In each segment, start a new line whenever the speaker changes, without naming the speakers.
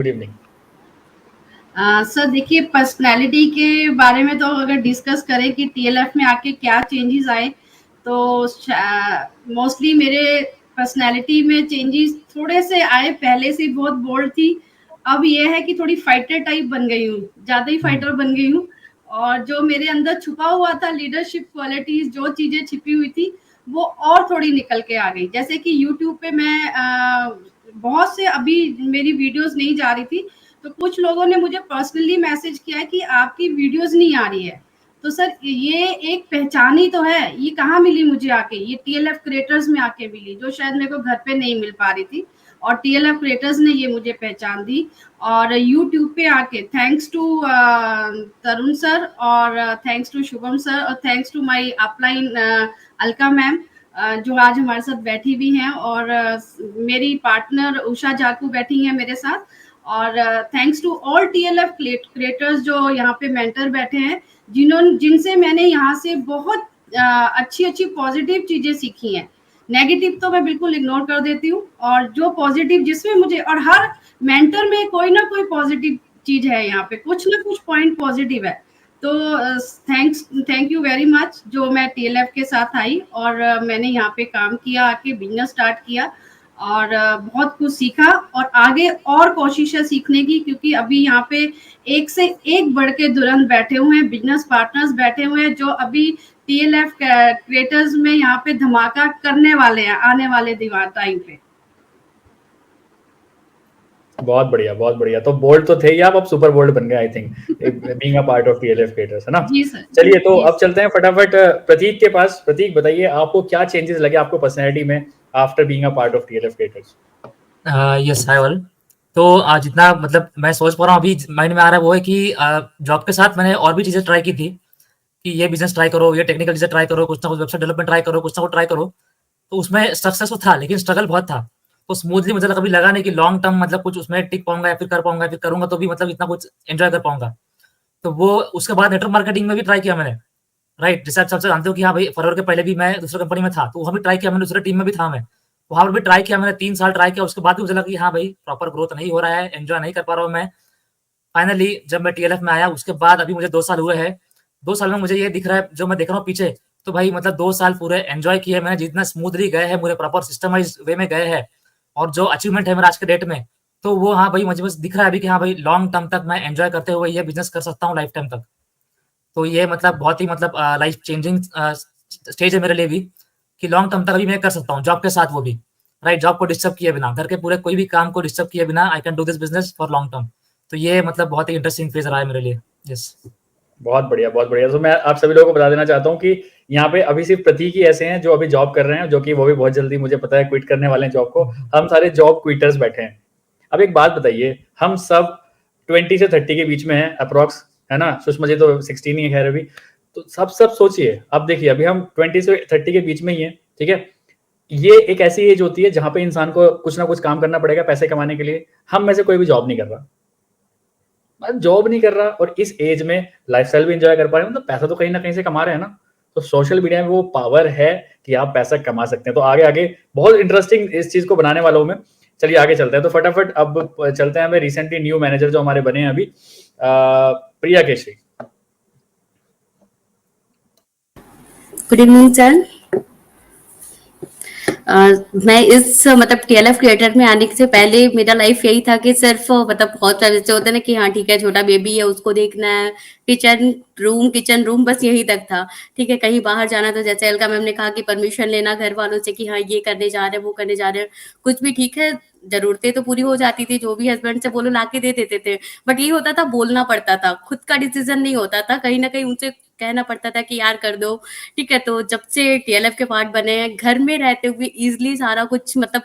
Good evening.
Sir देखिए, personality के बारे में तो अगर डिस्कस करें कि टीएलएफ में आके क्या चेंजेस आए, तो मोस्टली मेरे पर्सनैलिटी में चेंजेस थोड़े से आए। पहले से बहुत बोल्ड थी, अब ये है कि थोड़ी फाइटर टाइप बन गई हूँ, ज़्यादा ही फाइटर बन गई हूँ। और जो मेरे अंदर छुपा हुआ था, लीडरशिप क्वालिटीज़, जो चीज़ें छिपी हुई थी, वो और थोड़ी निकल के आ गई। जैसे कि यूट्यूब पे मैं बहुत से अभी मेरी वीडियोज़ नहीं जा रही थी, तो कुछ लोगों ने मुझे पर्सनली मैसेज किया है कि आपकी वीडियोस नहीं आ रही है। तो सर ये एक पहचान ही तो है, ये कहाँ मिली मुझे आके? ये टीएलएफ क्रिएटर्स में आके मिली, जो शायद मेरे को घर पे नहीं मिल पा रही थी, और टीएलएफ क्रिएटर्स ने ये मुझे पहचान दी। और यूट्यूब पे आके थैंक्स टू तरुण सर, और थैंक्स टू शुभम सर, और thanks to my upline Alka ma'am, जो आज हमारे साथ बैठी भी हैं, और मेरी पार्टनर उषा जाकू बैठी हैं मेरे साथ। और thanks to all TLF creators जो यहाँ पे मेंटर बैठे हैं, जिनसे मैंने यहाँ से बहुत अच्छी अच्छी पॉजिटिव चीजें सीखी हैं। नेगेटिव तो मैं बिल्कुल इग्नोर कर देती हूँ, और जो पॉजिटिव जिसमें मुझे, और हर मेंटर में कोई ना कोई पॉजिटिव चीज है, यहाँ पे कुछ ना कुछ पॉइंट पॉजिटिव है। तो थैंक यू वेरी मच, जो मैं टीएलएफ के साथ आई, और मैंने यहाँ पे काम किया, आके बिजनेस स्टार्ट किया, और बहुत कुछ सीखा, और आगे और कोशिश है सीखने की, क्योंकि अभी यहाँ पे एक से एक बढ़ के दुरंत बैठे हुए हैं, बिजनेस पार्टनर्स बैठे हुए हैं, जो अभी टीएलएफ क्रिएटर्स में यहाँ पे धमाका करने वाले हैं आने वाले दीवार टाइम पे।
बहुत बढ़िया, बहुत बढ़िया। तो बोल्ड तो थे ही आप, अब सुपर बोल्ड बन गए I think, being a part of TLF creators, है ना?
जी सर।
चलिए, तो
जी
अब चलते हैं फटाफट प्रतीक के पास। प्रतीक, बताइए आपको क्या चेंजेस लगे आपको पर्सनैलिटी में after being a part of TLF creators?
Yes, hi all. तो जितना मतलब मैं सोच पा रहा हूँ अभी माइंड में आ रहा है वो है कि जॉब के साथ मैंने और भी चीज़ें ट्राई की थी कि ये बिज़नेस ट्राई करो, ये टेक्निकल चीज़ें ट्राई करो, कुछ ना कुछ वेबसाइट डेवलपमेंट ट्राई करो, कुछ ना कुछ ट्राई करो। तो उसमें सक्सेस तो था, लेकिन स्ट्रगल बहुत था। तो स्मूथली मुझे कभी लगा नहीं कि लॉन्ग टर्म मतलब कुछ उसमें टिक पाऊँगा या फिर कर पाऊँगा, या फिर करूँगा तो भी मतलब इतना कुछ एन्जॉय कर पाऊँगा। तो वो उसके बाद नेटवर्क मार्केटिंग में भी ट्राई किया मैंने, राइट? जैसे आप सबसे जानते हो कि हाँ भाई, फरवरी के पहले भी मैं दूसरी कंपनी में था, तो वहाँ भी ट्राई किया मैंने, दूसरी टीम में भी था मैं। वहाँ पर भी ट्राई किया मैंने, 3 साल ट्राई किया, उसके बाद भी मुझे लगा कि हाँ भाई, प्रॉपर ग्रोथ नहीं हो रहा है, एन्जॉय नहीं कर पा रहा हूँ मैं। फाइनली जब मैं टीएलएफ में आया, उसके बाद अभी मुझे 2 साल हुए हैं। 2 साल में मुझे ये दिख रहा है, जो मैं देख रहा हूँ पीछे, तो भाई मतलब 2 साल पूरे एन्जॉय किए मैंने, जितना स्मूथली गए हैं, पूरे प्रॉपर सिस्टमाइज़्ड वे में गए हैं, और जो अचीवमेंट है मेरा आज के डेट में, तो वो हाँ भाई, मुझे बस दिख रहा है अभी कि हाँ भाई, लॉन्ग टर्म तक मैं एन्जॉय करते हुए ये बिज़नेस कर सकता हूँ लाइफ टाइम तक। तो ये मतलब बहुत ही मतलब लाइफ चेंजिंग स्टेज है मेरे लिए भी, कि लॉन्ग टर्म तक अभी मैं कर सकता हूँ, जॉब के साथ वो भी, राइट? जॉब को डिस्टर्ब किए बिना, घर के पूरे कोई भी काम को डिस्टर्ब किए बिना, I can do this business for long term. तो ये मतलब बहुत ही इंटरेस्टिंग फेज़ रहा है मेरे लिए। यस।
बहुत बढ़िया, बहुत बढ़िया। तो मैं आप सभी लोगों को बता देना चाहता हूँ कि यहाँ पे अभी सिर्फ प्रतीक ही ऐसे हैं जो अभी जॉब कर रहे हैं, जो कि वो भी बहुत जल्दी मुझे पता है क्विट करने वाले हैं जॉब को। हम सारे जॉब क्विटर्स बैठे हैं। अब एक बात बताइए, हम सब 20 से 30 के बीच में हैं अप्रॉक्स, है ना? सुषमा जी तो 16 ही है खैर अभी। तो सब सोचिए, अब देखिए, अभी हम 20 से 30 के बीच में ही हैं, ठीक है? ये एक ऐसी एज होती है जहाँ पे इंसान को कुछ ना कुछ काम करना पड़ेगा पैसे कमाने के लिए। हम में से कोई भी जॉब नहीं कर रहा, जॉब नहीं कर रहा, और इस एज में लाइफस्टाइल भी एंजॉय कर पा रहे हैं, मतलब पैसा तो कहीं ना कहीं से कमा रहे हैं ना। तो सोशल मीडिया में वो पावर है कि आप पैसा कमा सकते हैं। तो आगे आगे बहुत इंटरेस्टिंग इस चीज को बनाने वाला हूं मैं। चलिए आगे चलते हैं। तो फटाफट अब चलते हैं हमें रिसेंटली न्यू मैनेजर जो हमारे बने हैं अभी, Priya Keshari.
Good evening sir. मैं इस मतलब टीएलएफ क्रिएटर में आने से पहले मेरा लाइफ यही था कि सिर्फ मतलब बहुत सारे जैसे होते हैं ना कि हाँ ठीक है, छोटा बेबी है उसको देखना है, किचन रूम बस यही तक था। ठीक है, कहीं बाहर जाना तो जैसे अलका मैम ने कहा कि परमिशन लेना घर वालों से कि हाँ ये करने जा रहे हैं, वो करने जा रहे हैं, कुछ भी ठीक है, जरूरतें तो पूरी हो जाती थी, जो भी हस्बैंड से बोलो लाके दे देते थे। बट ये होता था, बोलना पड़ता था, खुद का डिसीजन नहीं होता था, कहीं ना कहीं उनसे कहना पड़ता था कि यार कर दो। ठीक है, तो जब से टीएलएफ के पार्ट बने हैं, घर में रहते हुए इजिली सारा कुछ मतलब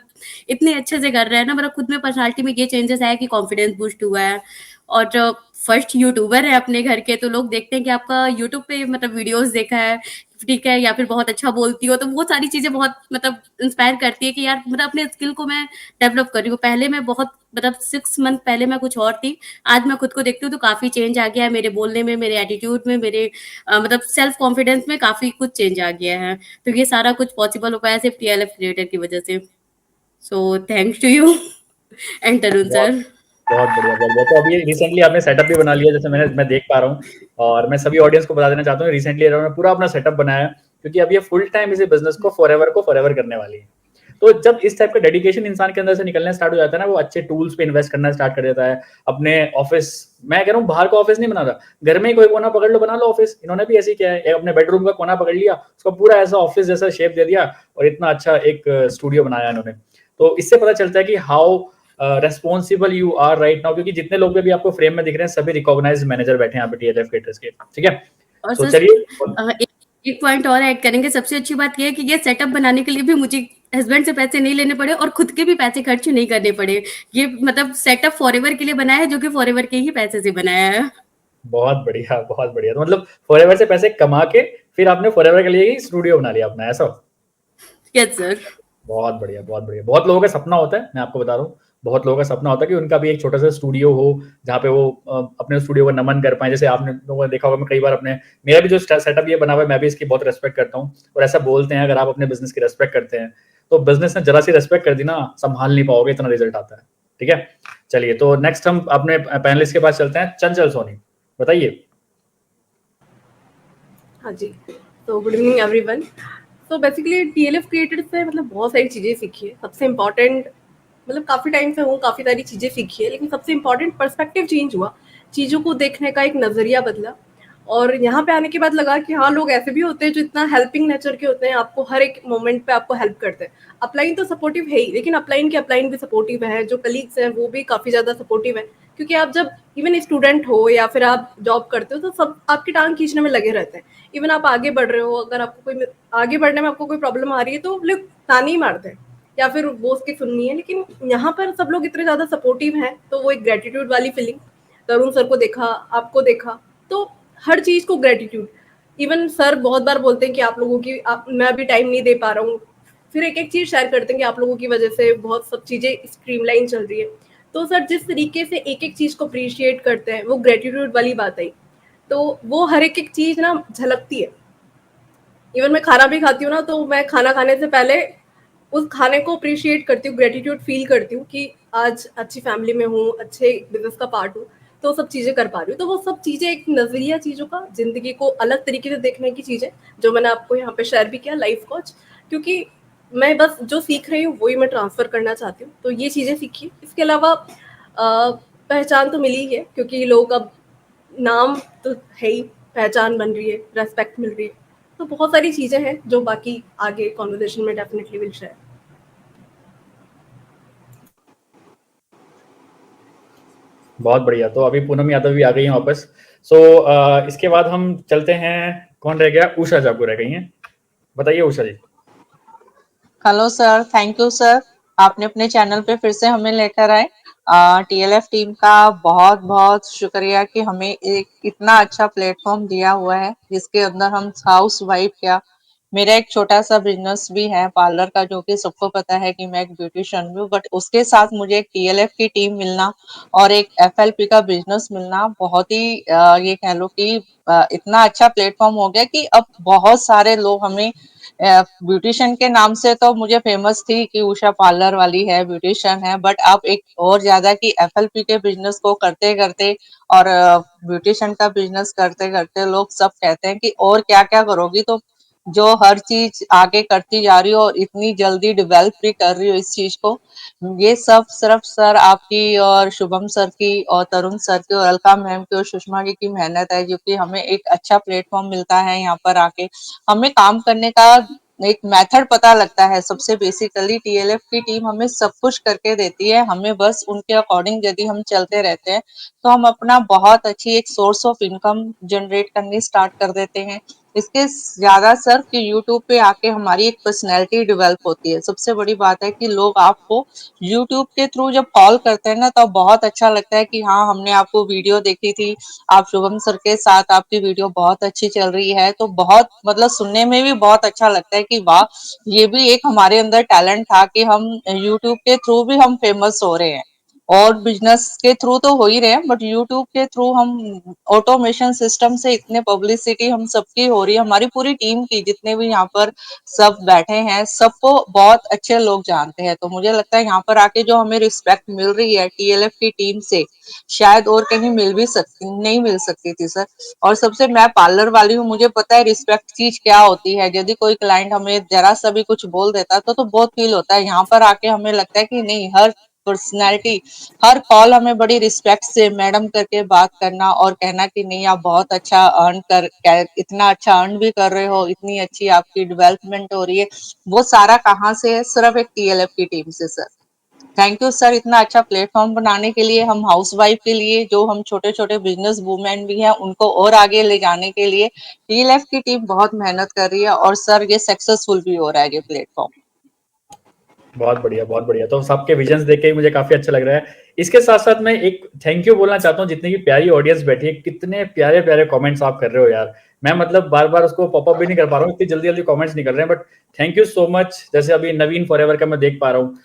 इतने अच्छे से कर रहे हैं ना, मतलब खुद में पर्सनालिटी में ये चेंजेस आया कि कॉन्फिडेंस बूस्ट हुआ है। और जो फर्स्ट यूट्यूबर है अपने घर के, तो लोग देखते हैं कि आपका यूट्यूब पे मतलब वीडियोस देखा है, ठीक है, या फिर बहुत अच्छा बोलती हो, तो वो सारी चीजें बहुत मतलब इंस्पायर करती है कि यार मतलब अपने स्किल को मैं डेवलप कर रही हूँ। पहले मैं बहुत मतलब 6 मंथ पहले मैं कुछ और थी, आज मैं खुद को देखती हूँ तो काफी चेंज आ गया है मेरे बोलने में, मेरे एटीट्यूड में, मेरे मतलब सेल्फ कॉन्फिडेंस में काफी कुछ चेंज आ गया है। तो ये सारा कुछ पॉसिबल हो पाया सिर्फ टीएलएफ क्रिएटर की वजह से। So thanks to you and Tarun
बहुत
सर।
बहुत बढ़िया, बहुत बढ़िया। तो अभी रिसेंटली आपने सेटअप भी बना लिया, जैसे मैं देख पा रहा हूँ, और मैं सभी ऑडियंस को बता देना चाहता हूँ, रिसेंटली इन्होंने पूरा अपना सेटअप बनाया, क्योंकि अब ये फुल टाइम इसी बिजनेस को फॉरएवर करने वाली है। तो जब इस टाइप का डेडिकेशन इंसान के अंदर से निकलना स्टार्ट हो जाता है ना, वो अच्छे टूल्स पे इन्वेस्ट करना स्टार्ट कर देता है। अपने ऑफिस, मैं कह रहा हूँ बाहर का ऑफिस नहीं बना रहा, घर में ही कोई कोना पकड़ लो, बना लो ऑफिस। इन्होंने भी ऐसे ही किया है, अपने बेडरूम का कोना पकड़ लिया, उसको पूरा ऐसा ऑफिस जैसा शेप दे दिया, और इतना अच्छा एक स्टूडियो बनाया इन्होंने। तो इससे पता चलता है कि how responsible you are right now, क्योंकि जितने लोग भी आपको फ्रेम में दिख रहे हैं सभी रिकॉग्नाइज मैनेजर बैठे हैं यहाँ पे TLF केटर्स के, ठीक है।
और
तो
सर
चलिए,
एक पॉइंट और ऐड करेंगे, सबसे अच्छी बात ये है कि ये सेटअप बनाने के लिए भी मुझे हस्बैंड से पैसे नहीं लेने पड़े और खुद के भी पैसे खर्च नहीं करने पड़े। ये मतलब सेटअप फॉरएवर के लिए बनाया है, जो कि फॉरएवर के ही पैसे से बनाया है।
बहुत बढ़िया, बहुत बढ़िया। तो मतलब फॉरएवर से पैसे कमा के फिर आपने फॉरएवर के लिए ही स्टूडियो बना लिया अपना, ऐसा?
Yes sir.
बहुत बढ़िया, बहुत बढ़िया। बहुत लोगों का सपना होता है, मैं आपको बता रहा हूँ, बहुत लोगों का सपना होता है कि उनका भी एक छोटा सा स्टूडियो हो, जहाँ पे वो अपने स्टूडियो को नमन कर पाए। जैसे आपने लोगों ने देखा होगा, मैं कई बार अपने, मेरा भी जो सेटअप ये बना हुआ है, मैं भी इसकी बहुत रेस्पेक्ट करता हूँ। और ऐसा बोलते हैं, अगर आप अपने बिजनेस की रेस्पेक्ट करते हैं, तो बिजनेस ने जरा सी रेस्पेक्ट कर दी ना, संभाल नहीं पाओगे, इतना रिजल्ट आता है, ठीक है। चलिए, तो नेक्स्ट हम अपने पैनलिस्ट के पास चलते हैं। चंचल सोनी, बताइए।
हाँ जी, तो गुड इवनिंग एवरीवन। तो बेसिकली TLF क्रिएटर से मतलब बहुत सारी चीज़ें सीखी है। सबसे इम्पॉर्टेंट, मतलब काफ़ी टाइम से हूँ, काफ़ी सारी चीज़ें सीखी है, लेकिन सबसे इम्पॉर्टेंट पर्सपेक्टिव चेंज हुआ, चीज़ों को देखने का एक नज़रिया बदला। और यहाँ पे आने के बाद लगा कि हाँ, लोग ऐसे भी होते हैं जो इतना हेल्पिंग नेचर के होते हैं, आपको हर एक मोमेंट पे आपको हेल्प करते हैं। अपलाइन तो सपोर्टिव है ही, लेकिन अपलाइन के अपलाइन भी सपोर्टिव है, जो कलीग्स हैं वो भी काफ़ी ज़्यादा सपोर्टिव है, क्योंकि आप जब इवन स्टूडेंट हो या फिर आप जॉब करते हो, तो सब आपकी टांग खींचने में लगे रहते हैं। इवन आप आगे बढ़ रहे हो, अगर आपको कोई आगे बढ़ने में आपको कोई प्रॉब्लम आ रही है, तो लोग ताने ही मारते हैं या फिर वो उसकी सुननी है। लेकिन यहाँ पर सब लोग इतने ज़्यादा सपोर्टिव हैं, तो वो एक ग्रेटिट्यूड वाली फीलिंग, तरुण सर को देखा, आपको देखा, तो हर चीज़ को ग्रेटिट्यूड। इवन सर बहुत बार बोलते हैं कि आप लोगों की मैं अभी टाइम नहीं दे पा रहा हूँ, फिर एक एक चीज़ शेयर करते हैं कि आप लोगों की वजह से बहुत सब चीज़ें स्ट्रीमलाइन चल रही है। तो सर जिस तरीके से एक एक चीज़ को अप्रिशिएट करते हैं, वो ग्रेटिट्यूड वाली बात आई, तो वो हर एक एक चीज़ ना झलकती है। इवन मैं खाना भी खाती हूँ ना, तो मैं खाना खाने से पहले उस खाने को अप्रिशिएट करती हूँ, ग्रेटिट्यूड फील करती हूँ कि आज अच्छी फैमिली में हूँ, अच्छे बिजनेस का पार्ट हूँ, तो सब चीज़ें कर पा रही हूँ। तो वो सब चीज़ें एक नज़रिया चीज़ों का, ज़िंदगी को अलग तरीके से देखने की चीज़ है, जो मैंने आपको यहाँ पे शेयर भी किया, लाइफ कोच। क्योंकि मैं बस जो सीख रही हूँ वही मैं ट्रांसफ़र करना चाहती हूँ, तो ये चीज़ें सीखी। इसके अलावा पहचान तो मिली ही है, क्योंकि लोग अब नाम तो है ही, पहचान बन रही है, रेस्पेक्ट मिल रही है, तो बहुत सारी चीज़ें हैं जो बाकी आगे कॉन्वर्सेशन में डेफिनेटली विल शेयर।
बहुत बढ़िया। तो अभी पूनम यादव भी आ गई हैं वापस। सो इसके बाद हम चलते हैं, कौन रह गया? उषा जागू रह गई हैं, बताइए Usha ji.
Hello sir, thank you sir, आपने अपने चैनल पे फिर से हमें लेकर आए। TLF टीम का बहुत बहुत शुक्रिया कि हमें एक इतना अच्छा प्लेटफॉर्म दिया हुआ है, जिसके अंदर हम हाउस वाइफ क्या, मेरा एक छोटा सा बिजनेस भी है पार्लर का, जो कि सबको पता है कि मैं एक ब्यूटिशियन हूँ, बट उसके साथ मुझे एक TLF की टीम मिलना और एक FLP का बिजनेस मिलना बहुत ही ये कह लो कि इतना अच्छा प्लेटफॉर्म हो गया कि अब बहुत सारे लोग हमें ब्यूटिशियन के नाम से तो मुझे फेमस थी कि उषा पार्लर वाली है, ब्यूटिशियन है, बट अब एक और ज्यादा कि FLP के बिजनेस को करते करते और ब्यूटिशियन का बिजनेस करते करते लोग सब कहते हैं कि और क्या क्या करोगी, तो जो हर चीज आगे करती जा रही हो और इतनी जल्दी डेवलप भी कर रही हो इस चीज को, ये सब सिर्फ सर आपकी और शुभम सर की और तरुण सर की और अलका मैम की और सुषमा जी की मेहनत है, जो कि हमें एक अच्छा प्लेटफॉर्म मिलता है यहाँ पर आके, हमें काम करने का एक मेथड पता लगता है। सबसे बेसिकली TLF की टीम हमें सब कुछ करके देती है, हमें बस उनके अकॉर्डिंग यदि हम चलते रहते हैं तो हम अपना बहुत अच्छी एक सोर्स ऑफ इनकम जनरेट करनी स्टार्ट कर देते हैं। इसके ज्यादा सर कि यूट्यूब पे आके हमारी एक पर्सनैलिटी डेवलप होती है। सबसे बड़ी बात है कि लोग आपको यूट्यूब के थ्रू जब कॉल करते हैं ना, तो बहुत अच्छा लगता है कि हाँ, हमने आपको वीडियो देखी थी, आप शुभम सर के साथ आपकी वीडियो बहुत अच्छी चल रही है, तो बहुत मतलब सुनने में भी बहुत अच्छा लगता है कि वाह, ये भी एक हमारे अंदर टैलेंट था कि हम यूट्यूब के थ्रू भी हम फेमस हो रहे हैं। और बिजनेस के थ्रू तो हो ही रहे हैं, बट यूट्यूब के थ्रू हम ऑटोमेशन सिस्टम से इतने पब्लिसिटी हम सबकी हो रही है, हमारी पूरी टीम की, जितने भी यहाँ पर सब बैठे हैं सबको बहुत अच्छे लोग जानते हैं। तो मुझे लगता है यहाँ पर आके जो हमें रिस्पेक्ट मिल रही है टीएलएफ की टीम से, शायद और कहीं मिल भी सकती नहीं मिल सकती थी सर। और सबसे, मैं पार्लर वाली हूँ, मुझे पता है रिस्पेक्ट चीज क्या होती है। यदि कोई क्लाइंट हमें जरा सा भी कुछ बोल देता है तो बहुत फील होता है। यहाँ पर आके हमें लगता है कि नहीं, हर पर्सनैलिटी, हर कॉल हमें बड़ी रिस्पेक्ट से मैडम करके बात करना और कहना कि नहीं आप बहुत अच्छा इतना अच्छा अर्न भी कर रहे हो, इतनी अच्छी आपकी डेवलपमेंट हो रही है। वो सारा कहाँ से है? सिर्फ एक टीएलएफ की टीम से सर। थैंक यू सर, इतना अच्छा प्लेटफॉर्म बनाने के लिए। हम हाउसवाइफ के लिए, जो हम छोटे छोटे बिजनेस वुमेन भी हैं, उनको और आगे ले जाने के लिए टीएलएफ की टीम बहुत मेहनत कर रही है। और सर ये सक्सेसफुल भी हो रहा है ये प्लेटफॉर्म।
बहुत बढ़िया, बहुत बढ़िया। तो सबके विजन्स देख के ही मुझे काफी अच्छा लग रहा है। इसके साथ साथ मैं एक थैंक यू बोलना चाहता हूँ, जितनी की प्यारी ऑडियंस बैठी है, कितने प्यारे प्यारे कमेंट्स आप कर रहे हो यार। मैं मतलब बार बार उसको पॉपअप भी नहीं कर पा रहा हूँ, इतनी जल्दी जल्दी कमेंट्स निकल रहे हैं, but thank you so much. जैसे अभी नवीन फॉरएवर का मैं देख पा रहा हूँ,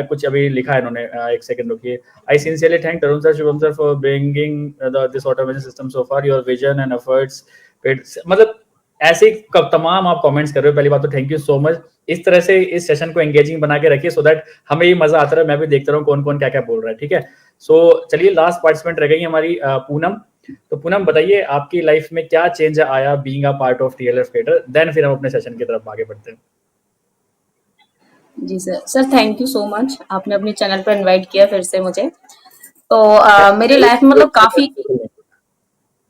कुछ अभी लिखा है इन्होंने, एक सेकंड रुकिए। I sincerely thank Tarun sir, Shubham sir for bringing this automation system so far, your vision and efforts. मतलब ऐसे ही तमाम आप कमेंट्स कर रहे हो। पहली बात तो थैंक यू सो मच। इस तरह से इस सेशन को एंगेजिंग बना के रखिए, सो दैट हमें ये मजा आता रहा, मैं भी देखता रहूं कौन कौन क्या क्या बोल रहा है। ठीक है, सो चलिए लास्ट पार्टिसिपेंट रह गई हमारी पूनम। तो पूनम बताइए आपकी लाइफ में क्या चेंज आया being a part of TLF creator, then फिर हम अपने सेशन की तरफ आगे बढ़ते हैं।
जी sir thank you so much, आपने अपने चैनल पर इनवाइट किया फिर से मुझे। तो मेरी लाइफ में मतलब काफी,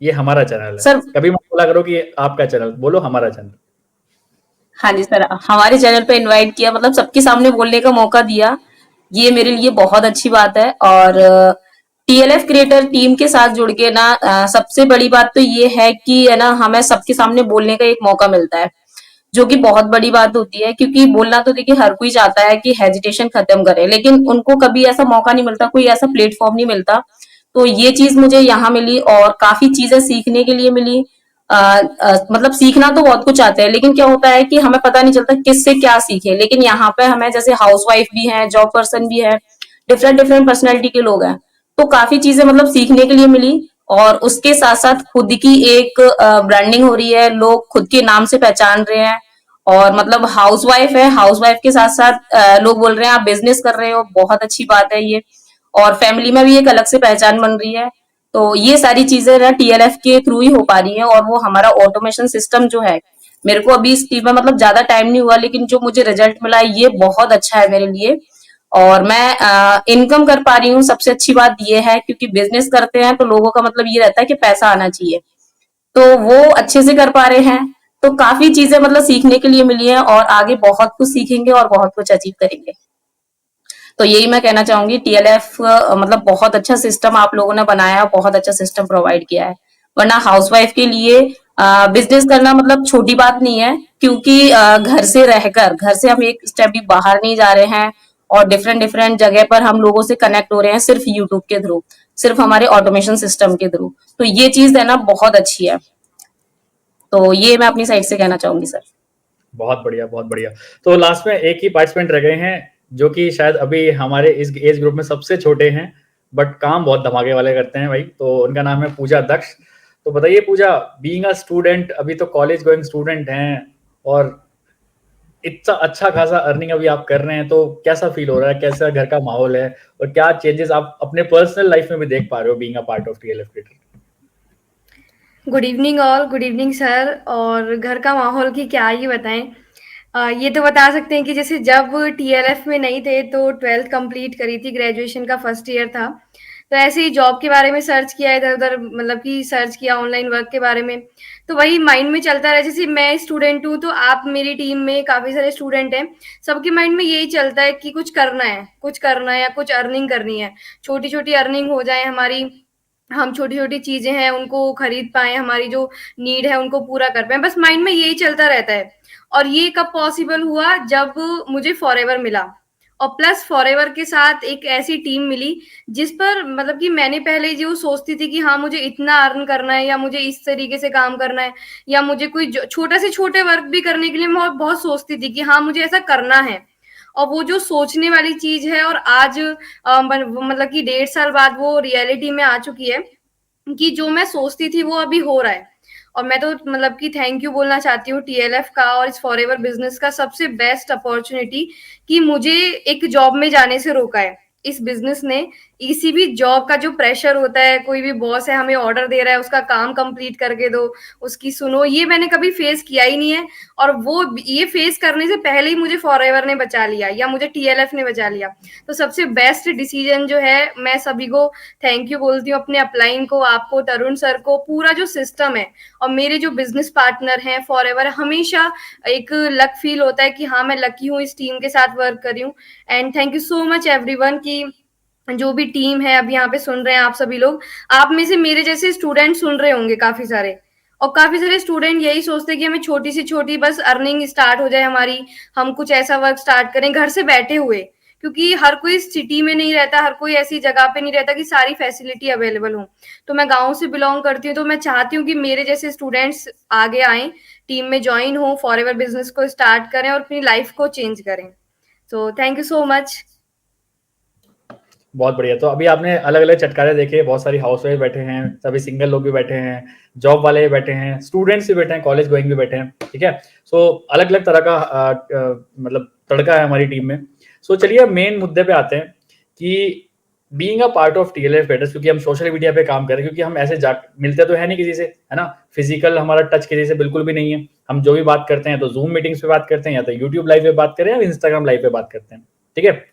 ये हमारा चैनल है,
सर
कभी मत बोला करो कि आपका चैनल, बोलो हमारा चैनल।
हाँ जी सर, हमारे चैनल पे इनवाइट किया, मतलब सबके सामने बोलने का मौका दिया, ये मेरे लिए बहुत अच्छी बात है। और टीएलएफ क्रिएटर टीम के साथ जुड़ के ना सबसे बड़ी बात तो ये है कि है ना, हमें सबके सामने बोलने का एक मौका मिलता है, जो कि बहुत बड़ी बात होती है। क्योंकि बोलना तो देखिए हर कोई चाहता है कि हेजिटेशन खत्म करे, लेकिन उनको कभी ऐसा मौका नहीं मिलता, कोई ऐसा प्लेटफॉर्म नहीं मिलता। तो ये चीज मुझे यहाँ मिली और काफी चीजें सीखने के लिए मिली। मतलब सीखना तो बहुत कुछ आता है, लेकिन क्या होता है कि हमें पता नहीं चलता किससे क्या सीखे। लेकिन यहाँ पे हमें जैसे हाउसवाइफ भी है, जॉब पर्सन भी है, डिफरेंट डिफरेंट पर्सनैलिटी के लोग हैं, तो काफी चीजें मतलब सीखने के लिए मिली। और उसके साथ साथ खुद की एक ब्रांडिंग हो रही है, लोग खुद के नाम से पहचान रहे हैं। और मतलब हाउसवाइफ है, हाउसवाइफ के साथ साथ लोग बोल रहे हैं आप बिजनेस कर रहे हो, बहुत अच्छी बात है ये। और फैमिली में भी एक अलग से पहचान बन रही है। तो ये सारी चीजें ना टीएलएफ के थ्रू ही हो पा रही हैं। और वो हमारा ऑटोमेशन सिस्टम जो है, मेरे को अभी इस टीम में मतलब ज्यादा टाइम नहीं हुआ, लेकिन जो मुझे रिजल्ट मिला है ये बहुत अच्छा है मेरे लिए। और मैं इनकम कर पा रही हूँ, सबसे अच्छी बात ये है, क्योंकि बिजनेस करते हैं तो लोगों का मतलब ये रहता है कि पैसा आना चाहिए, तो वो अच्छे से कर पा रहे हैं। तो काफी चीजें मतलब सीखने के लिए मिली है, और आगे बहुत कुछ सीखेंगे और बहुत कुछ अचीव करेंगे। तो यही मैं कहना चाहूंगी, टीएलएफ मतलब बहुत अच्छा सिस्टम आप लोगों ने बनाया, बहुत अच्छा सिस्टम प्रोवाइड किया है। वरना हाउसवाइफ के लिए बिजनेस करना मतलब छोटी बात नहीं है, क्योंकि घर से रहकर, घर से हम एक स्टेप भी बाहर नहीं जा रहे हैं, और डिफरेंट डिफरेंट जगह पर हम लोगों से कनेक्ट हो रहे हैं सिर्फ यूट्यूब के थ्रू, सिर्फ हमारे ऑटोमेशन सिस्टम के थ्रू। तो ये चीज है ना बहुत अच्छी है। तो ये मैं अपनी साइड से कहना चाहूंगी सर।
बहुत बढ़िया, बहुत बढ़िया। तो लास्ट में एक ही पार्टिसिपेंट रह गए हैं, जो कि शायद अभी हमारे इस एज ग्रुप में सबसे छोटे हैं, बट काम बहुत धमाके वाले करते हैं भाई। तो उनका नाम है पूजा दक्ष। तो बताइए पूजा, बीइंग अ स्टूडेंट, अभी तो कॉलेज गोइंग स्टूडेंट हैं, और इतना अच्छा खासा अर्निंग अभी आप कर रहे हैं, तो कैसा फील हो रहा है, कैसा घर का माहौल है, और क्या चेंजेस आप अपने पर्सनल लाइफ में भी देख पा रहे हो being a part of TLF creator?
Good evening all, good evening sir. और घर का माहौल की क्या ही बताएं। ये तो बता सकते हैं कि जैसे जब टीएलएफ में नहीं थे तो 12th कंप्लीट करी थी, ग्रेजुएशन का फर्स्ट ईयर था, तो ऐसे ही जॉब के बारे में सर्च किया, इधर उधर मतलब कि सर्च किया ऑनलाइन वर्क के बारे में, तो वही माइंड में चलता रहा। जैसे मैं स्टूडेंट हूँ, तो आप मेरी टीम में काफी सारे स्टूडेंट हैं, सबके माइंड में यही चलता है कि कुछ करना है, कुछ करना है या कुछ अर्निंग करनी है, छोटी छोटी अर्निंग हो जाए हमारी, हम छोटी-छोटी चीज़ें हैं उनको खरीद पाएँ, हमारी जो नीड है उनको पूरा कर पाएँ, बस माइंड में यही चलता रहता है। और ये कब पॉसिबल हुआ, जब मुझे फॉरएवर मिला, और प्लस फॉरएवर के साथ एक ऐसी टीम मिली जिस पर मतलब कि मैंने पहले जो सोचती थी कि हाँ, मुझे इतना अर्न करना है या मुझे इस तरीके से काम करना है, या मुझे कोई ज छोटे से छोटे वर्क भी करने के लिए मैं बहुत सोचती थी कि हाँ, मुझे ऐसा करना है। और वो जो सोचने वाली चीज है और आज मतलब कि 1.5 साल बाद वो रियलिटी में आ चुकी है कि जो मैं सोचती थी वो अभी हो रहा है। और मैं तो मतलब कि थैंक यू बोलना चाहती हूँ टीएलएफ का और इस फॉरएवर बिजनेस का सबसे बेस्ट अपॉर्चुनिटी कि मुझे एक जॉब में जाने से रोका है इस बिजनेस ने। किसी भी जॉब का जो प्रेशर होता है, कोई भी बॉस है हमें ऑर्डर दे रहा है उसका काम कंप्लीट करके दो, उसकी सुनो, ये मैंने कभी फेस किया ही नहीं है। और वो ये फेस करने से पहले ही मुझे फॉरएवर ने बचा लिया या मुझे टीएलएफ ने बचा लिया। तो सबसे बेस्ट डिसीजन जो है, मैं सभी को थैंक यू बोलती हूँ, अपने अपलाइन को, आपको, तरुण सर को, पूरा जो सिस्टम है और मेरे जो बिजनेस पार्टनर हैं फॉरएवर। हमेशा एक लक फील होता है कि हाँ मैं लकी हूँ इस टीम के साथ वर्क कर रही हूँ। And thank you so much everyone कि जो भी टीम है अभी यहाँ पे सुन रहे हैं आप सभी लोग, आप में से मेरे जैसे स्टूडेंट सुन रहे होंगे काफी सारे, और काफी सारे स्टूडेंट यही सोचते हैं कि हमें छोटी से छोटी बस अर्निंग स्टार्ट हो जाए हमारी, हम कुछ ऐसा वर्क स्टार्ट करें घर से बैठे हुए, क्योंकि हर कोई सिटी में नहीं रहता, हर कोई ऐसी जगह पे नहीं रहता कि सारी फैसिलिटी अवेलेबल हो। तो मैं गांव से बिलोंग करती हूँ, तो मैं चाहती हूँ कि मेरे जैसे स्टूडेंट्स आगे आए, टीम में ज्वाइन हो, फॉरएवर बिजनेस को स्टार्ट करें और अपनी लाइफ को चेंज करें। So thank you so much.
बहुत बढ़िया। तो अभी आपने अलग-अलग चटकारे देखे, बहुत सारी हाउसवाइफ बैठे हैं, सभी सिंगल लोग भी बैठे हैं, जॉब वाले भी बैठे हैं, स्टूडेंट्स भी बैठे हैं, कॉलेज गोइंग भी बैठे हैं, ठीक है? सो अलग-अलग तरह का मतलब तड़का है हमारी टीम में। सो चलिए मेन मुद्दे पे आते हैं कि being a part of TLF creators, क्योंकि हम सोशल मीडिया पे काम कर रहे हैं, क्योंकि हम ऐसे मिलते तो है नहीं किसी से, है ना? फिजिकल हमारा टच किसी से बिल्कुल भी नहीं है। हम जो भी बात करते हैं तो ज़ूम मीटिंग्स पे बात करते हैं, या तो यूट्यूब लाइव पे बात करें या इंस्टाग्राम लाइव पे बात करते हैं, ठीक है?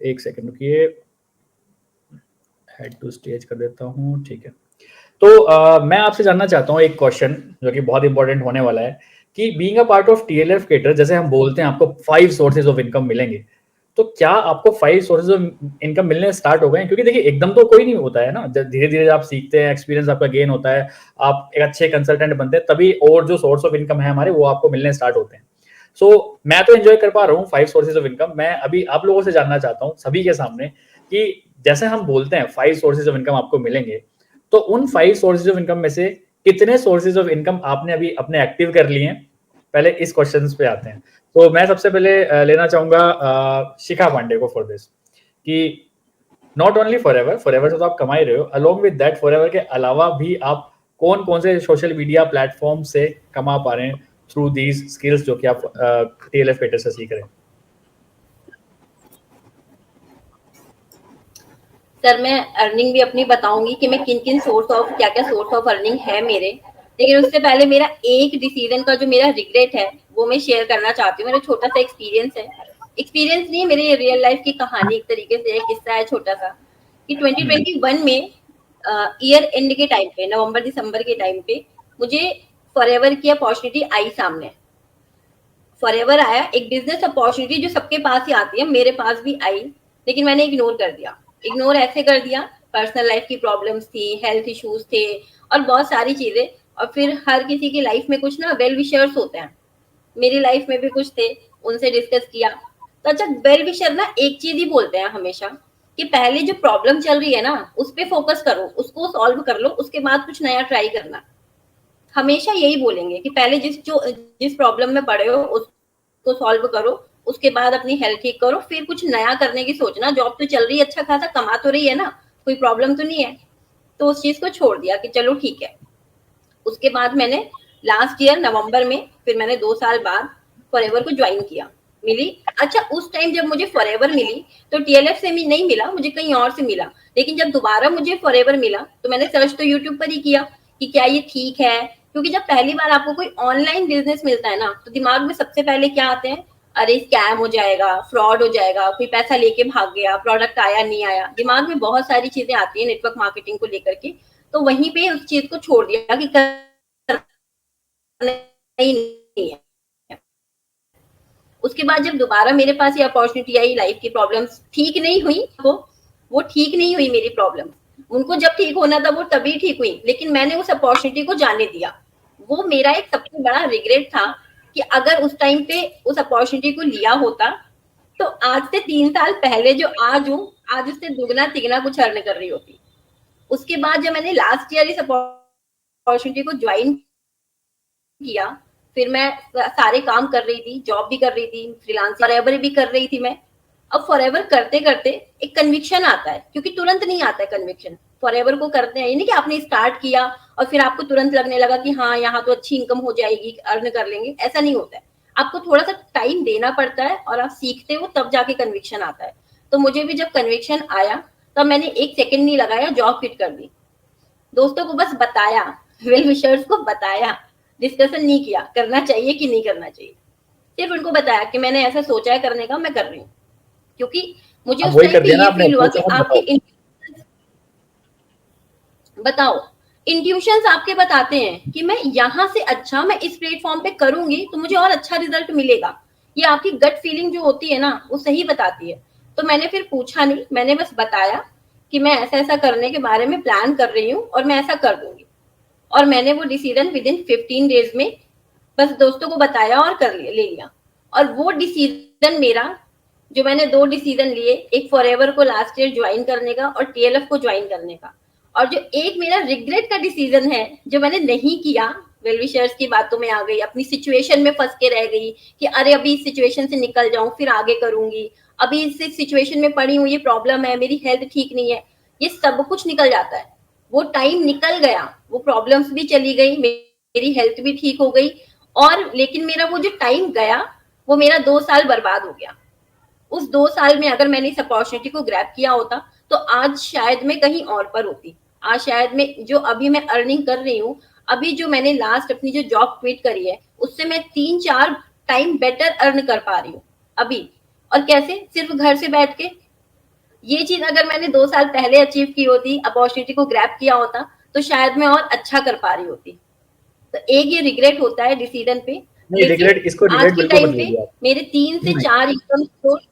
एक सेकंड रुकिए, हेड टू स्टेज कर देता हूँ, ठीक है। तो मैं आपसे जानना चाहता हूँ एक क्वेश्चन जो कि बहुत इंपॉर्टेंट होने वाला है कि being a part of TLF creator, जैसे हम बोलते हैं आपको 5 सोर्सेज ऑफ इनकम मिलेंगे, तो क्या आपको 5 सोर्सेज ऑफ इनकम मिलने स्टार्ट हो गए हैं? क्योंकि देखिए एकदम तो कोई नहीं होता है ना, धीरे-धीरे आप सीखते हैं, एक्सपीरियंस आपका गेन होता है, आप एक अच्छे कंसल्टेंट बनते हैं, तभी और जो सोर्स ऑफ इनकम है हमारे वो आपको मिलने स्टार्ट होते हैं। सो मैं तो एंजॉय कर पा रहा हूँ 5 सोर्सेज ऑफ इनकम। मैं अभी आप लोगों से जानना चाहता हूँ सभी के सामने कि जैसे हम बोलते हैं 5 सोर्सेज ऑफ इनकम आपको मिलेंगे, तो उन 5 सोर्सेज ऑफ इनकम में से कितने सोर्सेज ऑफ इनकम आपने अभी अपने एक्टिव कर लिए हैं? पहले इस क्वेश्चंस पे आते हैं। तो मैं सबसे पहले लेना चाहूंगा शिखा पांडे को फॉर दिस, कि नॉट ओनली फॉरएवर, फॉरएवर से तो आप कमा ही रहे हो, अलोंग विद दैट फॉरएवर के अलावा भी आप कौन-कौन से सोशल मीडिया प्लेटफॉर्म से कमा पा रहे हैं थ्रू दीज स्किल्स जो कि आप टीएलएफ क्रिएटर से सीख रहे हैं?
सर मैं अर्निंग भी अपनी बताऊंगी कि मैं किन-किन क्या-क्या सोर्स ऑफ अर्निंग है मेरे, लेकिन उससे पहले मेरा एक डिसीजन का जो मेरा रिग्रेट है वो मैं शेयर करना चाहती हूँ। मेरा छोटा सा एक्सपीरियंस है, एक्सपीरियंस नहीं, मेरे रियल लाइफ की कहानी एक तरीके से, एक किस्सा है छोटा सा कि 2021 में ईयर एंड के टाइम पे, नवंबर दिसंबर के टाइम पे मुझे फॉरएवर की अपॉर्चुनिटी आई सामने। फॉरएवर आया, एक बिजनेस अपॉर्चुनिटी जो सबके पास ही आती है, मेरे पास भी आई, लेकिन मैंने इग्नोर कर दिया। इग्नोर ऐसे कर दिया, पर्सनल लाइफ की प्रॉब्लम्स थी, हेल्थ इश्यूज थे और बहुत सारी चीजें। और फिर हर किसी की लाइफ में कुछ ना वेल विशर्स होते हैं, मेरी लाइफ में भी कुछ थे, उनसे डिस्कस किया। तो अच्छा, वेल विशर ना एक चीज ही बोलते हैं हमेशा कि पहले जो प्रॉब्लम चल रही है ना उस पे फोकस करो, उसको सॉल्व कर लो, उसके बाद कुछ नया ट्राई करना। हमेशा यही बोलेंगे कि पहले जिस प्रॉब्लम में पड़े हो उसको सॉल्व करो, उसके बाद अपनी हेल्थ ठीक करो, फिर कुछ नया करने की सोचना। जॉब तो चल रही है, अच्छा खासा कमा तो रही है ना, कोई प्रॉब्लम तो नहीं है। तो उस चीज को छोड़ दिया कि चलो ठीक है। उसके बाद मैंने लास्ट ईयर नवंबर में फिर मैंने 2 साल बाद फॉरएवर को ज्वाइन किया, मिली। अच्छा, उस टाइम जब मुझे फॉरएवर मिली तो टीएलएफ से नहीं मिला, मुझे कहीं और से मिला। लेकिन जब दोबारा मुझे फॉरएवर मिला तो मैंने सर्च तो यूट्यूब पर ही किया कि क्या ये ठीक है, क्योंकि जब पहली बार आपको कोई ऑनलाइन बिजनेस मिलता है ना तो दिमाग में सबसे पहले क्या आते हैं, अरे स्कैम हो जाएगा, फ्रॉड हो जाएगा, कोई पैसा लेके भाग गया, प्रोडक्ट आया नहीं आया, दिमाग में बहुत सारी चीजें आती है नेटवर्क मार्केटिंग को लेकर के। तो वहीं पे उस चीज को छोड़ दिया कि नहीं है। उसके बाद जब दोबारा मेरे पास ये अपॉर्चुनिटी आई, लाइफ की प्रॉब्लम्स ठीक नहीं हुई, वो ठीक नहीं हुई मेरी प्रॉब्लम्स, उनको जब ठीक होना था वो तभी ठीक हुई, लेकिन मैंने उस अपॉर्चुनिटी को जाने दिया। वो मेरा एक सबसे बड़ा रिग्रेट था कि अगर उस टाइम पे उस अपॉर्चुनिटी को लिया होता तो आज से 3 साल पहले जो आज हूँ, आज उससे दुगना तिगना कुछ अर्न कर रही होती। उसके बाद जब मैंने लास्ट ईयर इस अपॉर्चुनिटी को ज्वाइन किया फिर मैं सारे काम कर रही थी, जॉब भी कर रही थी, फ्रीलांस फॉरएवर भी कर रही थी मैं। अब फॉरएवर करते करते एक कन्विक्शन आता है, क्योंकि तुरंत नहीं आता है कन्विक्शन। फॉरएवर को करते हैं, ये नहीं कि आपने स्टार्ट किया और फिर आपको तुरंत लगने लगा कि हाँ यहाँ तो अच्छी इनकम हो जाएगी, अर्न कर लेंगे, ऐसा नहीं होता है। आपको थोड़ा सा टाइम देना पड़ता है और आप सीखते हो, तब जाके कन्विक्शन आता है। तो मुझे भी जब कन्विक्शन आया तब मैंने 1 सेकंड नहीं लगाया, जॉब क्विट कर दी। दोस्तों को बस बताया, वेल विशर्स को बताया, डिस्कशन नहीं किया करना चाहिए कि नहीं करना चाहिए, सिर्फ उनको बताया कि मैंने ऐसा सोचा है करने का, मैं कर रही हूँ। क्योंकि मुझे उस टाइम पे ये फील हुआ कि आपके बताओ इंट्यूशंस आपके बताते हैं कि मैं यहाँ से अच्छा मैं इस प्लेटफॉर्म पे करूंगी तो मुझे और अच्छा रिजल्ट मिलेगा। ये आपकी गट फीलिंग जो होती है ना, वो सही बताती है। तो मैंने फिर पूछा नहीं, मैंने बस बताया कि मैं ऐसा ऐसा करने के बारे में प्लान कर रही हूँ और मैं ऐसा कर दूंगी। और मैंने वो डिसीजन विदिन 15 डेज में बस दोस्तों को बताया और ले लिया। और वो डिसीजन मेरा, जो मैंने 2 डिसीजन लिए, एक फॉरएवर को लास्ट ईयर ज्वाइन करने का और टीएलएफ को ज्वाइन करने का, और जो एक मेरा रिग्रेट का डिसीजन है जो मैंने नहीं किया, वेल विशर्स की बातों में आ गई, अपनी सिचुएशन में फंस के रह गई कि अरे अभी इस सिचुएशन से निकल जाऊं फिर आगे करूंगी, अभी इस सिचुएशन में पड़ी हूँ, ये प्रॉब्लम है, मेरी हेल्थ ठीक नहीं है, ये सब कुछ निकल जाता है। वो टाइम निकल गया, वो प्रॉब्लम्स भी चली गई, मेरी हेल्थ भी ठीक हो गई, और लेकिन मेरा वो जो टाइम गया वो मेरा 2 साल बर्बाद हो गया। उस 2 साल में अगर मैंने इस अपॉर्चुनिटी को ग्रैब किया होता तो आज शायद मैं कहीं और पर होती। आज शायद मैं जो अभी मैं अर्निंग कर रही हूँ, अभी जो मैंने लास्ट अपनी जो जॉब क्विट करी है उससे मैं 3-4 टाइम बेटर अर्न कर पा रही हूँ अभी। और कैसे? सिर्फ घर से बैठ के। ये चीज अगर मैंने 2 साल पहले अचीव की होती, अपॉर्चुनिटी को ग्रैब किया होता, तो शायद मैं और अच्छा कर पा रही होती। तो एक ये रिग्रेट होता है डिसीजन पे।
नहीं, रिग्रेट, इसको रिग्रेट बिल्कुल मत लीजिए आप।
मेरे 3 से 4 इनकम सोर्स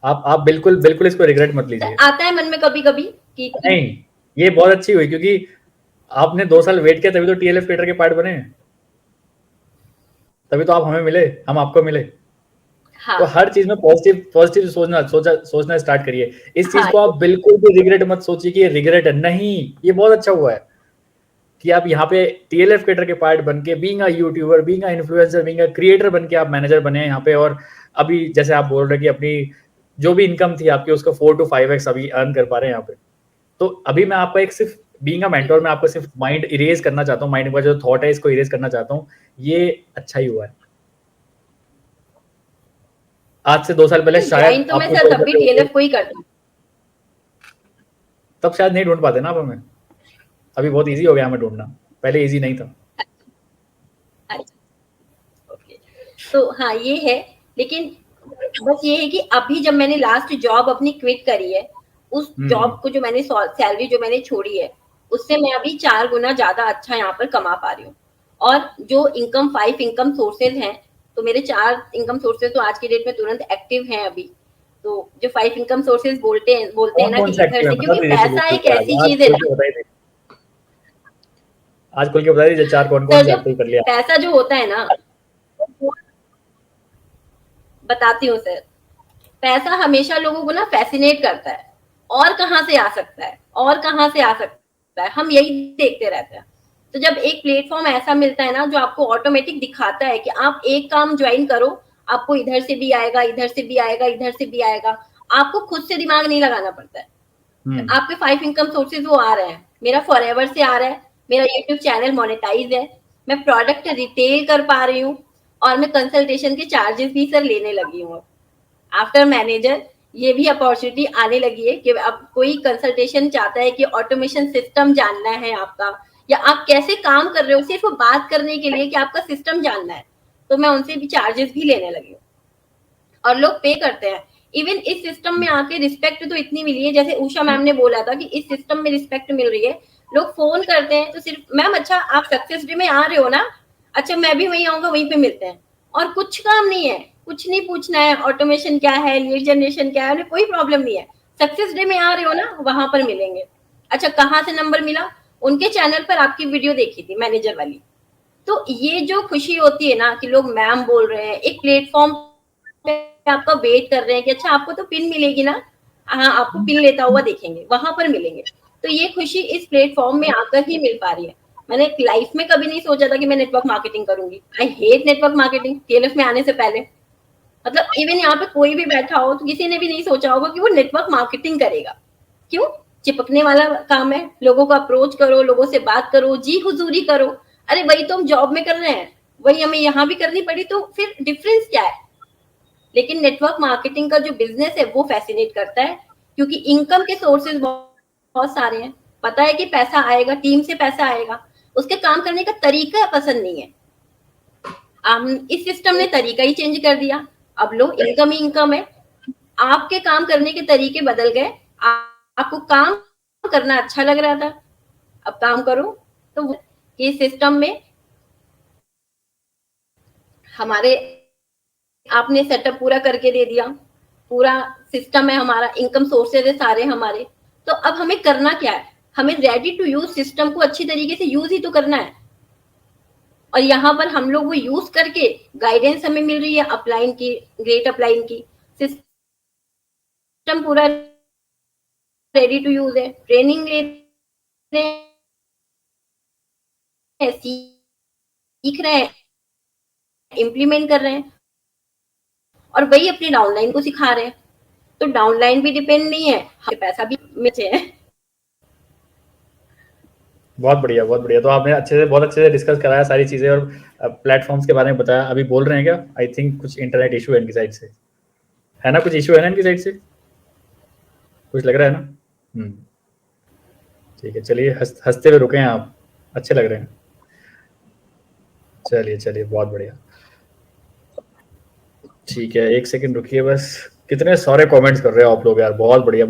आप बिल्कुल इसको रिग्रेट मत लीजिए।
आता है मन में कभी-कभी कि
नहीं, ये बहुत अच्छी हुई, क्योंकि आपने 2 साल वेट किया तभी तो टीएलएफ क्रिएटर के पार्ट बने, तभी तो आप हमें मिले, हम आपको मिले।
हाँ।
तो हर चीज में पॉजिटिव सोचना स्टार्ट करिए। इस चीज को आप बिल्कुल भी रिग्रेट मत सोचिए कि ये रिग्रेट है, नहीं, ये बहुत अच्छा हुआ है कि आप यहाँ पे टीएलएफ क्रिएटर के पार्ट बन के, being a YouTuber, being a influencer, being a creator बन के आप मैनेजर बने हैं यहाँ पे। और अभी जैसे आप बोल रहे हैं कि अपनी जो भी इनकम थी आपकी उसका 4 to 5x अभी अर्न कर पा रहे हैं यहाँ पे। तो अभी मैं आपका एक सिर्फ बीइंग अ मेंटोर, मैं आपको सिर्फ माइंड इरेज करना चाहता हूँ, माइंड का जो थॉट है इसको इरेज करना चाहता हूँ। ये अच्छा ही हुआ है। आज से 2 साल पहले शायद
तो मैं सर तब भी टीएलएफ को ही करता हूँ।
तब शायद नहीं ढूंढ पाते ना आप हमें। अभी बहुत इजी हो गया हमें ढूंढना, पहले इजी नहीं था।
ओके, तो हाँ ये है, लेकिन बस ये है कि अभी जब मैंने लास्ट जॉब अपनी क्विट करी है, उस जॉब को जो मैंने सैलरी जो मैंने छोड़ी है उससे मैं अभी 4 गुना ज्यादा अच्छा यहाँ पर कमा पा रही हूँ। और जो इनकम 5 इनकम सोर्सेज हैं, तो मेरे 4 इनकम सोर्सेज तो आज की डेट में तुरंत एक्टिव हैं अभी। तो जो 5 इनकम सोर्सेज बोलते हैं ना कि इधर से, क्योंकि पैसा एक ऐसी चीज है ना,
आज खुल के बता दीजिए 4 कौन-कौन से एक्टिव कर लिया।
पैसा जो होता है ना, बताती हूँ सर, पैसा हमेशा लोगों को ना फैसिनेट करता है, और कहाँ से आ सकता है, और कहाँ से आ सकता है, हम यही देखते रहते हैं। तो जब एक प्लेटफॉर्म ऐसा मिलता है ना जो आपको ऑटोमेटिक दिखाता है कि आप एक काम ज्वाइन करो, आपको इधर से भी आएगा, इधर से भी आएगा, इधर से भी आएगा, आपको खुद से दिमाग नहीं लगाना पड़ता है। आपके 5 इनकम सोर्सेज वो आ रहे हैं। मेरा फॉरएवर से आ रहा है, मेरा यूट्यूब चैनल मोनेटाइज है, मैं प्रोडक्ट रिटेल कर पा रही हूँ, और मैं कंसल्टेशन के चार्जेस भी सर लेने लगी हूँ। आफ्टर मैनेजर ये भी अपॉर्चुनिटी आने लगी है कि अब कोई कंसल्टेशन चाहता है कि ऑटोमेशन सिस्टम जानना है आपका, या आप कैसे काम कर रहे हो, सिर्फ बात करने के लिए कि आपका सिस्टम जानना है, तो मैं उनसे भी चार्जेस भी लेने लगी हूँ, और लोग पे करते हैं। इवन इस सिस्टम में आके रिस्पेक्ट तो इतनी मिली है, जैसे उषा मैम ने बोला था कि इस सिस्टम में रिस्पेक्ट मिल रही है। लोग फोन करते हैं तो सिर्फ मैम अच्छा आप सक्सेस डे में आ रहे हो ना, अच्छा मैं भी वहीं आऊंगा, वहीं पे मिलते हैं, और कुछ काम नहीं है, कुछ नहीं पूछना है, ऑटोमेशन क्या है, लीड जनरेशन क्या है, उन्हें कोई प्रॉब्लम नहीं है। सक्सेस डे में आ रहे हो ना, वहां पर मिलेंगे। अच्छा कहाँ से नंबर मिला? उनके चैनल पर आपकी वीडियो देखी थी मैनेजर वाली। तो ये जो खुशी होती है ना कि लोग मैम बोल रहे हैं, एक प्लेटफॉर्म पे आपका वेट कर रहे हैं कि अच्छा आपको तो पिन मिलेगी ना, हाँ आपको पिन लेता हुआ देखेंगे, वहां पर मिलेंगे। तो ये खुशी इस प्लेटफॉर्म में आकर ही मिल पा रही है। मैंने लाइफ में कभी नहीं सोचा था कि मैं नेटवर्क मार्केटिंग करूंगी। I hate network marketing TLF में आने से पहले। मतलब इवन यहाँ पे कोई भी बैठा हो तो किसी ने भी नहीं सोचा होगा कि वो नेटवर्क मार्केटिंग करेगा। क्यों? चिपकने वाला काम है, लोगों को अप्रोच करो, लोगों से बात करो, जी हुजूरी करो। अरे वही तो हम जॉब में कर रहे हैं, वही हमें यहाँ भी करनी पड़ी, तो फिर डिफरेंस क्या है? लेकिन नेटवर्क मार्केटिंग का जो बिजनेस है वो फैसिनेट करता है, क्योंकि इनकम के सोर्सेज बहुत सारे हैं। पता है कि पैसा आएगा, टीम से पैसा आएगा, उसके काम करने का तरीका पसंद नहीं है। इस सिस्टम ने तरीका ही चेंज कर दिया। अब लो इनकम ही इनकम है, आपके काम करने के तरीके बदल गए। आपको काम करना अच्छा लग रहा था, अब काम करो। तो ये सिस्टम में हमारे आपने सेटअप पूरा करके दे दिया, पूरा सिस्टम है हमारा, इनकम सोर्सेज है सारे हमारे। तो अब हमें करना क्या है? हमें रेडी टू यूज सिस्टम को अच्छी तरीके से यूज ही तो करना है। और यहाँ पर हम लोग वो यूज करके गाइडेंस हमें मिल रही है अपलाइन की, ग्रेट अपलाइन की। सिस्टम पूरा रेडी टू यूज है, ट्रेनिंग ले रहे हैं, सीख रहे हैं, इम्प्लीमेंट कर रहे हैं, और वही अपनी डाउनलाइन को सिखा रहे हैं। तो डाउनलाइन भी डिपेंड नहीं है, हमें पैसा भी मिलते हैं।
बहुत बढ़िया, बहुत बढ़िया। तो आपने बहुत अच्छे से डिस्कस कराया सारी चीजें और प्लेटफॉर्म्स के बारे में बताया। अभी बोल रहे हैं क्या? आई थिंक कुछ इंटरनेट इशू है इनकी साइड से, है ना? कुछ इशू है ना इनकी साइड से, कुछ लग रहा है ना? ठीक है, चलिए हंसते हुए रुके हैं आप, अच्छे लग रहे हैं। चलिए चलिए, बहुत बढ़िया। ठीक है, एक सेकंड रुकिए बस। कितने सारे कमेंट्स कर रहे हो आप लोग यार, बहुत बढ़िया।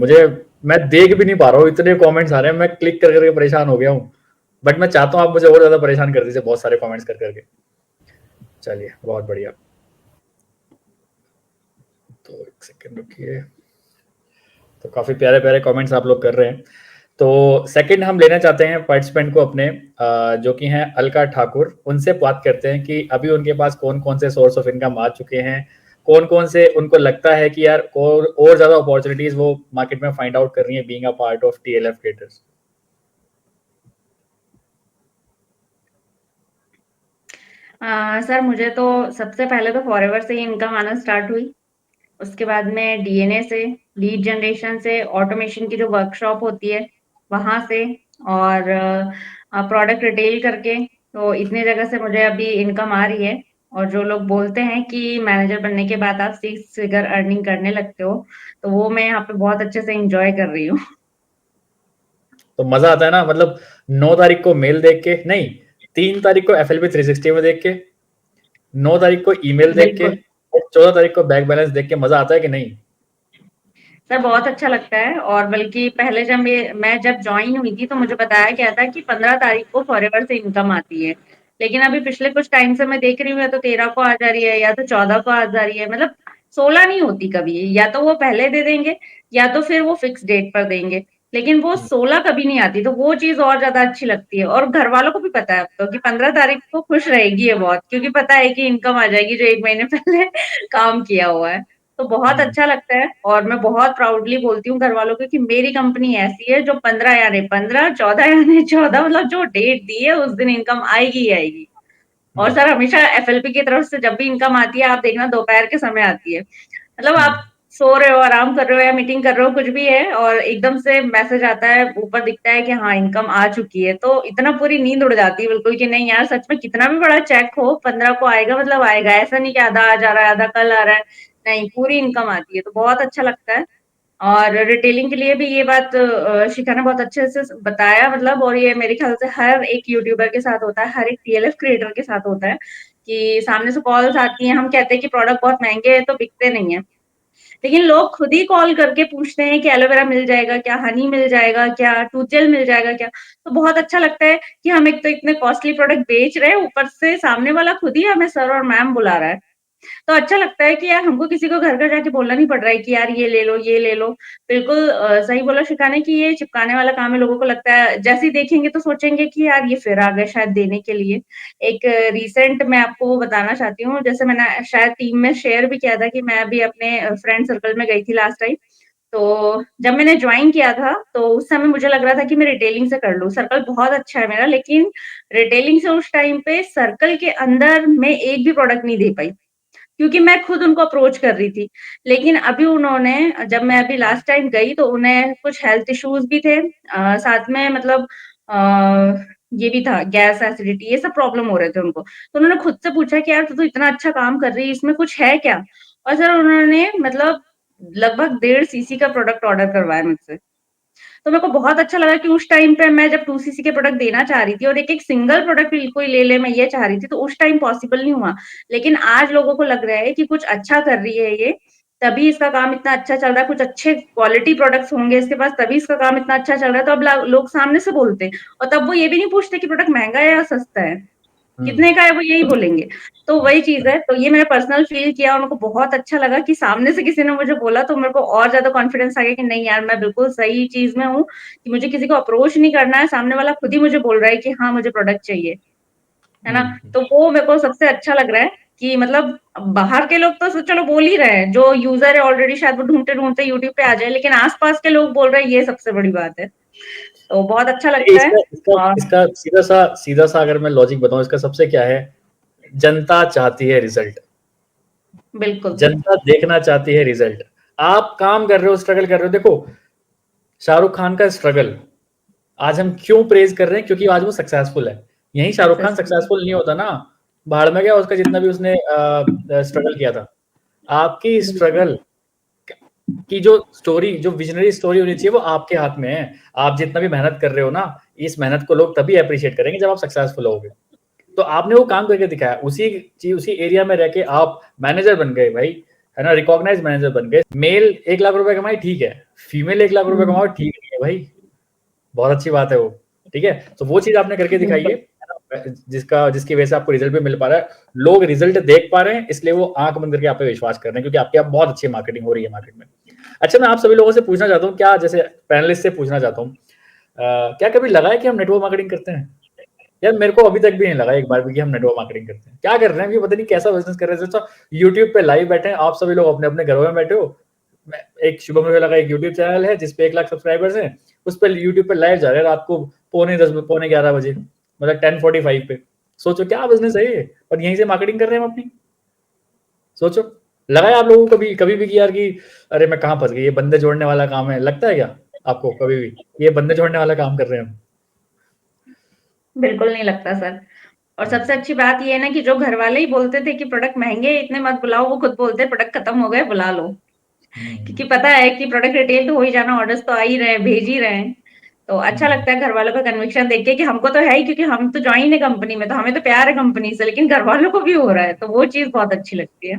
मैं देख भी नहीं पा रहा हूँ, इतने कमेंट्स आ रहे हैं, मैं क्लिक कर करके परेशान हो गया हूँ। बट मैं चाहता हूँ आप मुझे और ज्यादा परेशान कर दीजिए, बहुत सारे कमेंट्स कर करके। चलिए, बहुत बढ़िया। तो एक सेकंड रुकिए। तो काफी प्यारे प्यारे कमेंट्स आप लोग कर रहे हैं। तो सेकंड हम लेना चाहते हैं पार्टिसिपेंट को अपने, जो कि हैं अलका ठाकुर। उनसे बात करते हैं कि अभी उनके पास कौन कौन से सोर्स ऑफ इनकम आ चुके हैं, कौन कौन से उनको लगता है कि यार और ज्यादा अपॉर्चुनिटीज वो मार्केट में फाइंड आउट कर रही है being a part of TLF creators.
Sir मुझे तो सबसे पहले तो फॉरएवर से ही इनकम आना स्टार्ट हुई। उसके बाद में डीएनए से, लीड जनरेशन से, ऑटोमेशन की जो वर्कशॉप होती है वहां से, और प्रोडक्ट रिटेल करके। तो इतनी जगह से मुझे अभी इनकम आ रही है। और जो लोग बोलते हैं कि मैनेजर बनने के बाद आप 6 फिगर अर्निंग करने लगते हो, तो वो मैं यहाँ पे बहुत अच्छे से एंजॉय कर रही हूँ।
तो मजा आता है ना? मतलब 9 तारीख को मेल देख के, नहीं 3 तारीख को FLB 360 में देख के, 9 तारीख को ईमेल देख के, 14 तारीख को बैंक बैलेंस देख के मजा आता है कि नहीं?
सर बहुत अच्छा लगता है। और बल्कि पहले जब मैं जब ज्वाइन हुई थी तो मुझे बताया गया था कि 15 तारीख को फॉरएवर से इनकम आती है। लेकिन अभी पिछले कुछ टाइम से मैं देख रही हूँ, या तो 13 को आ जा रही है, या तो 14 को आ जा रही है। मतलब 16 नहीं होती कभी, या तो वो पहले दे देंगे या तो फिर वो फिक्स डेट पर देंगे, लेकिन वो 16 कभी नहीं आती। तो वो चीज और ज्यादा अच्छी लगती है। और घर वालों को भी पता है अब तो कि 15 तारीख को खुश रहेगी ये बहुत, क्योंकि पता है कि इनकम आ जाएगी जो 1 महीने पहले काम किया हुआ है। तो बहुत अच्छा लगता है। और मैं बहुत प्राउडली बोलती हूँ घर वालों को कि मेरी कंपनी ऐसी है जो 15 यानी 15, 14 यानी 14, मतलब जो डेट दी है उस दिन इनकम आएगी ही आएगी। और सर हमेशा एफएलपी की तरफ से जब भी इनकम आती है, आप देखना दोपहर के समय आती है। मतलब आप सो रहे हो, आराम कर रहे हो या मीटिंग कर रहे हो, कुछ भी है, और एकदम से मैसेज आता है, ऊपर दिखता है कि हाँ इनकम आ चुकी है, तो इतना पूरी नींद उड़ जाती है बिल्कुल कि नहीं यार सच में कितना भी बड़ा चेक हो 15 को आएगा, मतलब आएगा। ऐसा नहीं कि आधा आज आ रहा है, आधा कल आ रहा है, नहीं पूरी इनकम आती है। तो बहुत अच्छा लगता है। और रिटेलिंग के लिए भी ये बात शिखा ने बहुत अच्छे से बताया, मतलब। और ये मेरे ख्याल से हर एक यूट्यूबर के साथ होता है, हर एक टीएलएफ क्रिएटर के साथ होता है कि सामने से कॉल्स आती हैं, हम कहते हैं कि प्रोडक्ट बहुत महंगे हैं तो बिकते नहीं है, लेकिन लोग खुद ही कॉल करके पूछते हैं कि एलोवेरा मिल जाएगा क्या, हनी मिल जाएगा क्या, टूथ जेल मिल जाएगा क्या। तो बहुत अच्छा लगता है कि हम एक तो इतने कॉस्टली प्रोडक्ट बेच रहे हैं, ऊपर से सामने वाला खुद ही हमें सर और मैम बुला रहा है। तो अच्छा लगता है कि यार हमको किसी को घर घर जाके बोलना नहीं पड़ रहा है कि यार ये ले लो ये ले लो। बिल्कुल सही बोला शिखा ने कि ये चिपकाने वाला काम है। लोगों को लगता है जैसे ही देखेंगे तो सोचेंगे कि यार ये फिर आ गए शायद देने के लिए। एक रिसेंट मैं आपको वो बताना चाहती हूँ, जैसे मैंने शायद टीम में शेयर भी किया था कि मैं अभी अपने फ्रेंड सर्कल में गई थी लास्ट टाइम, तो जब मैंने ज्वाइन किया था, तो उस समय मुझे लग रहा था कि मैं रिटेलिंग से कर लूँ। सर्कल बहुत अच्छा है मेरा, लेकिन रिटेलिंग से उस टाइम पे सर्कल के अंदर मैं एक भी प्रोडक्ट नहीं दे पाई, क्योंकि मैं खुद उनको अप्रोच कर रही थी। लेकिन अभी उन्होंने, जब मैं अभी लास्ट टाइम गई तो उन्हें कुछ हेल्थ इश्यूज़ भी थे, साथ में मतलब ये भी था, गैस, एसिडिटी, ये सब प्रॉब्लम हो रहे थे उनको। तो उन्होंने खुद से पूछा कि यार तू तो इतना अच्छा काम कर रही है, इसमें कुछ है क्या? और सर उन्होंने मतलब लगभग 1.5 सीसी का प्रोडक्ट ऑर्डर करवाया मुझसे। तो मेरे को बहुत अच्छा लगा कि उस टाइम पे मैं जब 2 सीसी के प्रोडक्ट देना चाह रही थी और एक-एक सिंगल प्रोडक्ट भी कोई ले ले, मैं ये चाह रही थी, तो उस टाइम पॉसिबल नहीं हुआ। लेकिन आज लोगों को लग रहा है कि कुछ अच्छा कर रही है ये, तभी इसका काम इतना अच्छा चल रहा है, कुछ अच्छे क्वालिटी प्रोडक्ट्स होंगे इसके पास, तभी इसका काम इतना अच्छा चल रहा है, तो अब ला लोग सामने से बोलते हैं, और तब वो ये भी नहीं पूछते कि प्रोडक्ट महँगा है या सस्ता है। कितने का है वो यही बोलेंगे। तो वही चीज़ है, तो ये मैंने पर्सनल फ़ील किया और मेरे को बहुत अच्छा लगा कि सामने से किसी ने मुझे बोला, तो मेरे को और ज़्यादा कॉन्फिडेंस आ गया कि नहीं यार, मैं बिल्कुल सही चीज़ में हूँ, कि मुझे किसी को अप्रोच नहीं करना है, सामने वाला खुद ही मुझे बोल रहा है कि हाँ, मुझे प्रोडक्ट चाहिए। है ना? तो वो मेरे को सबसे अच्छा लग रहा है कि मतलब बाहर के लोग तो चलो बोल ही रहे हैं, जो यूज़र है ऑलरेडी शायद वो ढूँढते-ढूँढते यूट्यूब पे आ जाए, लेकिन आस-पास के लोग बोल रहे हैं, ये सबसे बड़ी बात है। तो बहुत अच्छा लगता है।
इसका इसका
और
इसका सीधा-सा अगर मैं लॉजिक बताऊँ, इसका सबसे क्या है, जनता चाहती है रिज़ल्ट।
बिल्कुल।
जनता देखना चाहती है रिज़ल्ट। आप काम कर रहे हो, स्ट्रगल कर रहे हो, देखो शाहरुख खान का स्ट्रगल आज हम क्यों प्रेज़ कर रहे हैं, क्योंकि आज वो सक्सेसफुल है। यहीं शाहरुख खान
सक्सेसफुल है।
सक्सेसफुल नहीं होता ना, भाड़ में गया उसका जितना भी उसने स्ट्रगल किया था। आपकी
बिल्कुल।
स्ट्रगल की जो स्टोरी, जो विज़नरी स्टोरी होनी चाहिए, वो आपके हाथ में है। आप जितना भी मेहनत कर रहे हो ना, इस मेहनत को लोग तभी एप्रिशिएट करेंगे जब आप सक्सेसफुल होगे। तो आपने वो काम करके दिखाया, उसी एरिया में रह के आप मैनेजर बन गए भाई, है ना? रिकॉग्नाइज़्ड मैनेजर बन गए। मेल 1 लाख रुपए कमाए ठीक है, फीमेल 1 लाख रुपए
हुँ।
कमाओ ठीक नहीं है भाई, बहुत अच्छी बात है वो, ठीक है? तो वो चीज़ आपने करके दिखाई है
बिल्कुल।
ना? जिसकी वजह से आपको रिज़ल्ट भी मिल पा रहा है। लोग रिज़ल्ट देख पा रहे हैं, इसलिए वो आँख बंद करके आप पे विश्वास कर रहे हैं, क्योंकि आपकी अब बहुत अच्छी मार्केटिंग हो रही है मार्केट में। अच्छा, मैं आप सभी लोगों से पूछना चाहता हूँ, क्या जैसे पैनलिस्ट से पूछना चाहता हूँ, क्या कभी लगा है कि हम नेटवर्क मार्केटिंग करते हैं? यार मेरे को अभी तक भी नहीं लगा एक बार भी कि हम नेटवर्क मार्केटिंग करते हैं। क्या कर रहे हैं, ये पता नहीं कैसा बिज़नेस कर रहे हैं। जैसा यूट्यूब पे लाइव बैठे हैं, आप सभी लोग अपने-अपने घरों में बैठे हो। मैं एक शुभम मुझे लगा एक यूट्यूब चैनल है जिस पे 1 लाख सब्सक्राइबर्स हैं, उस पे यूट्यूब पे लाइव जा रहे हैं रात को पौने 10 पौने 11 बजे, मतलब 10:45 पे। सोचो क्या बिज़नेस है ये, और यहीं से मार्केटिंग कर रहे हैं हम अपनी। सोचो, लगा है आप लोगों को कभी भी कि यार कि अरे मैं कहाँ फँस गई, ये बंदे जोड़ने वाला काम है, लगता है क्या आपको कभी भी? ये बंदे जोड़ने वाला काम कर रहे हैं हम?
बिल्कुल नहीं लगता सर। और सबसे अच्छी बात ये है ना कि जो घरवाले ही बोलते थे कि प्रोडक्ट महँगे हैं, इतने मत बुलाओ, वो खुद बोलते हैं प्रोडक्ट खत्म हो गए, बुला लो। क्योंकि पता है कि प्रोडक्ट रिटेल तो हो ही जाना, ऑर्डर्स तो आ ही रहे हैं, भेज ही रहे हैं। तो अच्छा लगता है घरवालों का कन्विक्शन देख के कि हमको तो है ही, क्योंकि हम तो जॉइन है कंपनी में, तो हमें तो प्यार है कंपनी से, लेकिन घरवालों को भी हो रहा है, तो वो चीज़ बहुत अच्छी लगती है।